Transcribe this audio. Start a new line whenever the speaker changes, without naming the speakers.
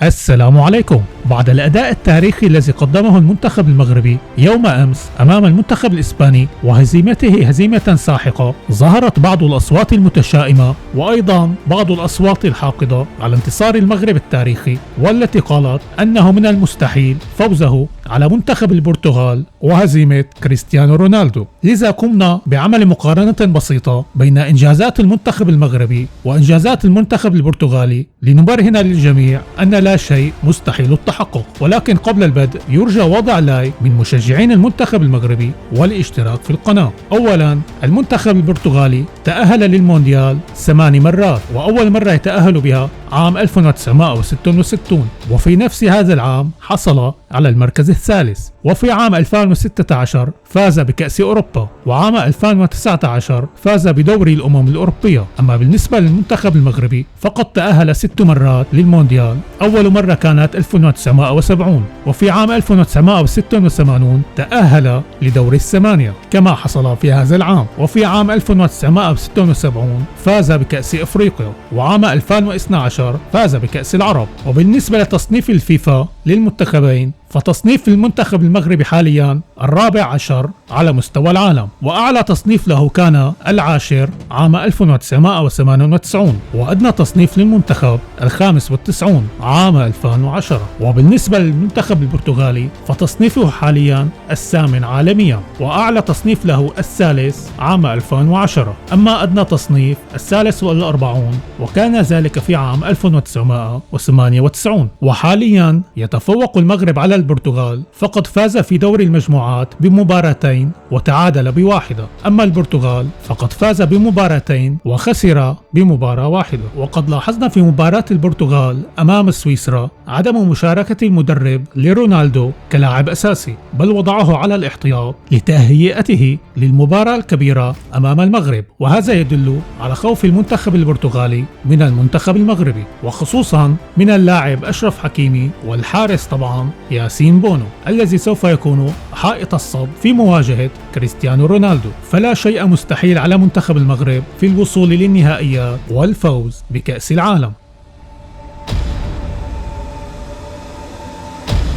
السلام عليكم. بعد الأداء التاريخي الذي قدمه المنتخب المغربي يوم أمس أمام المنتخب الإسباني وهزيمته هزيمة ساحقة، ظهرت بعض الأصوات المتشائمة وأيضا بعض الأصوات الحاقدة على انتصار المغرب التاريخي، والتي قالت أنه من المستحيل فوزه على منتخب البرتغال وهزيمة كريستيانو رونالدو. لذا قمنا بعمل مقارنة بسيطة بين إنجازات المنتخب المغربي وإنجازات المنتخب البرتغالي لنبرهن للجميع أن لا شيء مستحيل التحقق. ولكن قبل البدء يرجى وضع لايك من مشجعين المنتخب المغربي والاشتراك في القناة. أولا، المنتخب البرتغالي تأهل للمونديال 8 مرات، وأول مرة يتأهل بها عام 1966، وفي نفس هذا العام حصل على المركز الثالث. وفي عام 2016 فاز بكأس أوروبا، وعام 2019 فاز بدوري الأمم الأوروبية. أما بالنسبة للمنتخب المغربي فقد تأهل 6 مرات للمونديال، أول مرة كانت 1970، وفي عام 1986 تأهل لدور الثمانية كما حصل في هذا العام، وفي عام 1976 فاز بكأس أفريقيا، وعام 2012 فاز بكأس العرب. وبالنسبة لتصنيف الفيفا للمنتخبين فتصنيف المنتخب المغربي حاليا 14 على مستوى العالم، وأعلى تصنيف له كان العاشر عام 1998، وأدنى تصنيف للمنتخب 95 عام 2010. وبالنسبة للمنتخب البرتغالي فتصنيفه حاليا 8 عالميا، وأعلى تصنيف له 3 عام 2010، أما أدنى تصنيف 43 وكان ذلك في عام 1998. وحاليا يتفوق المغرب على البرتغال، فقد فاز في دور المجموعات بمباراتين وتعادل بواحدة، أما البرتغال فقد فاز بمباراتين وخسر بمباراة واحدة. وقد لاحظنا في مباراة البرتغال أمام سويسرا عدم مشاركة المدرب لرونالدو كلاعب أساسي، بل وضعه على الاحتياط لتهيئته للمباراة الكبيرة أمام المغرب، وهذا يدل على خوف المنتخب البرتغالي من المنتخب المغربي، وخصوصا من اللاعب أشرف حكيمي والحارس طبعا ياسين بونو الذي سوف يكون حائط الصد في مواجهة كريستيانو رونالدو. فلا شيء مستحيل على منتخب المغرب في الوصول للنهائيات والفوز بكأس العالم.